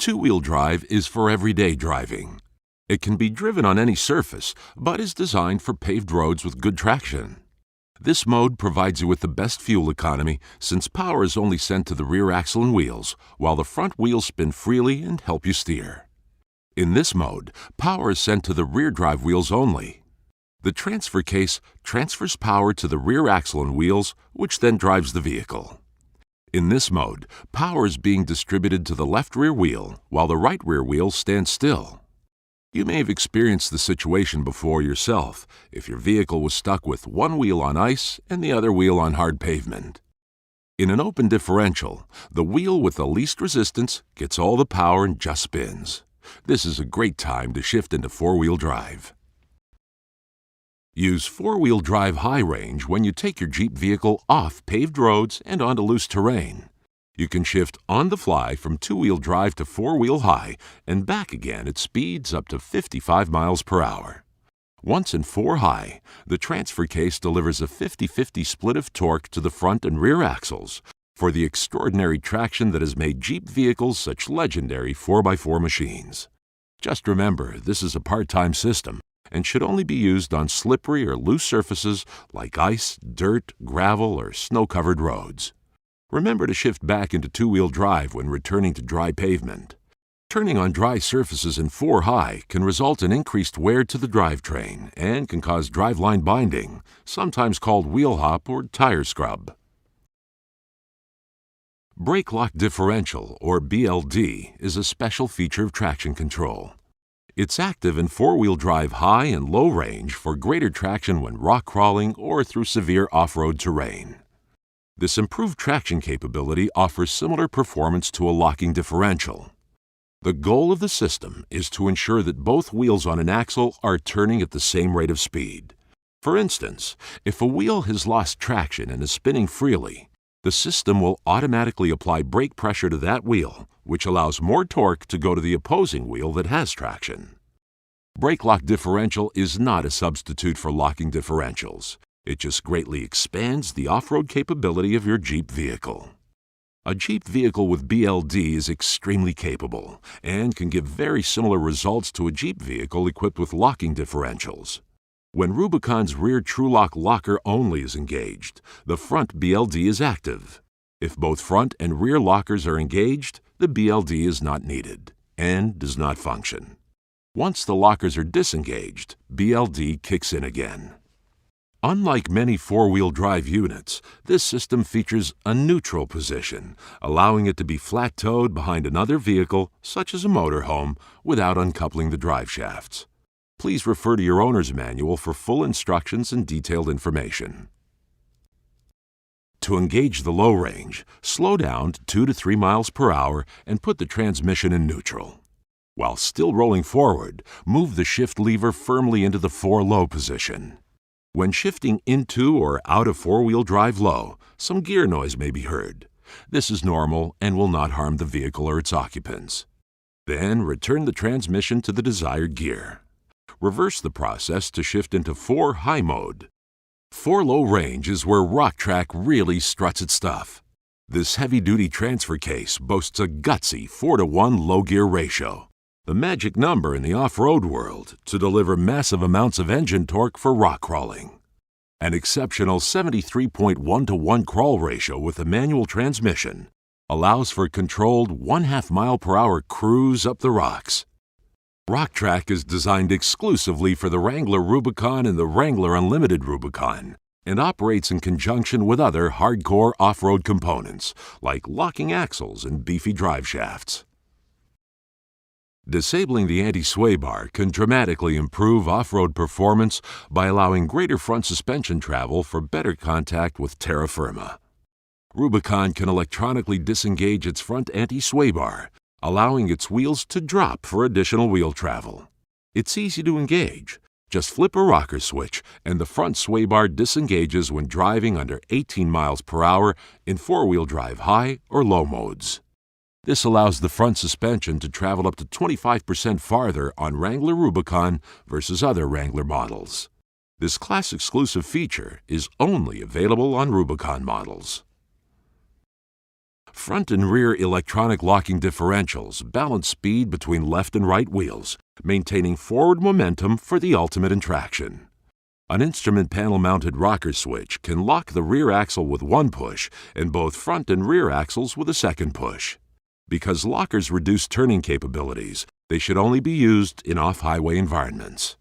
Two-wheel drive is for everyday driving. It can be driven on any surface, but is designed for paved roads with good traction. This mode provides you with the best fuel economy since power is only sent to the rear axle and wheels, while the front wheels spin freely and help you steer. In this mode, power is sent to the rear drive wheels only. The transfer case transfers power to the rear axle and wheels, which then drives the vehicle. In this mode, power is being distributed to the left rear wheel, while the right rear wheel stands still. You may have experienced the situation before yourself if your vehicle was stuck with one wheel on ice and the other wheel on hard pavement. In an open differential, the wheel with the least resistance gets all the power and just spins. This is a great time to shift into four-wheel drive. Use four-wheel drive high range when you take your Jeep vehicle off paved roads and onto loose terrain. You can shift on the fly from two-wheel drive to four-wheel high and back again at speeds up to 55 miles per hour. Once in four high, the transfer case delivers a 50-50 split of torque to the front and rear axles for the extraordinary traction that has made Jeep vehicles such legendary 4x4 machines. Just remember, this is a part-time system and should only be used on slippery or loose surfaces like ice, dirt, gravel, or snow-covered roads. Remember to shift back into two-wheel drive when returning to dry pavement. Turning on dry surfaces in four high can result in increased wear to the drivetrain and can cause driveline binding, sometimes called wheel hop or tire scrub. Brake lock differential, or BLD, is a special feature of traction control. It's active in four-wheel drive high and low range for greater traction when rock crawling or through severe off-road terrain. This improved traction capability offers similar performance to a locking differential. The goal of the system is to ensure that both wheels on an axle are turning at the same rate of speed. For instance, if a wheel has lost traction and is spinning freely, the system will automatically apply brake pressure to that wheel, which allows more torque to go to the opposing wheel that has traction. Brake lock differential is not a substitute for locking differentials. It just greatly expands the off-road capability of your Jeep vehicle. A Jeep vehicle with BLD is extremely capable and can give very similar results to a Jeep vehicle equipped with locking differentials. When Rubicon's rear TrueLock locker only is engaged, the front BLD is active. If both front and rear lockers are engaged, the BLD is not needed and does not function. Once the lockers are disengaged, BLD kicks in again. Unlike many four-wheel drive units, this system features a neutral position, allowing it to be flat-towed behind another vehicle, such as a motorhome, without uncoupling the drive shafts. Please refer to your owner's manual for full instructions and detailed information. To engage the low range, slow down to 2 to 3 miles per hour and put the transmission in neutral. While still rolling forward, move the shift lever firmly into the 4 low position. When shifting into or out of four-wheel drive low, some gear noise may be heard. This is normal and will not harm the vehicle or its occupants. Then return the transmission to the desired gear. Reverse the process to shift into 4 high mode. 4 low range is where Rocktrack really struts its stuff. This heavy-duty transfer case boasts a gutsy 4-to-1 low gear ratio, the magic number in the off-road world to deliver massive amounts of engine torque for rock crawling. An exceptional 73.1-to-1 crawl ratio with a manual transmission allows for a controlled 1/2 mile per hour cruise up the rocks. Rocktrack is designed exclusively for the Wrangler Rubicon and the Wrangler Unlimited Rubicon and operates in conjunction with other hardcore off-road components like locking axles and beefy drive shafts. Disabling the anti-sway bar can dramatically improve off-road performance by allowing greater front suspension travel for better contact with terra firma. Rubicon can electronically disengage its front anti-sway bar, allowing its wheels to drop for additional wheel travel. It's easy to engage. Just flip a rocker switch and the front sway bar disengages when driving under 18 miles per hour in four-wheel drive high or low modes. This allows the front suspension to travel up to 25% farther on Wrangler Rubicon versus other Wrangler models. This class-exclusive feature is only available on Rubicon models. Front and rear electronic locking differentials balance speed between left and right wheels, maintaining forward momentum for the ultimate in traction. An instrument panel-mounted rocker switch can lock the rear axle with one push and both front and rear axles with a second push. Because lockers reduce turning capabilities, they should only be used in off-highway environments.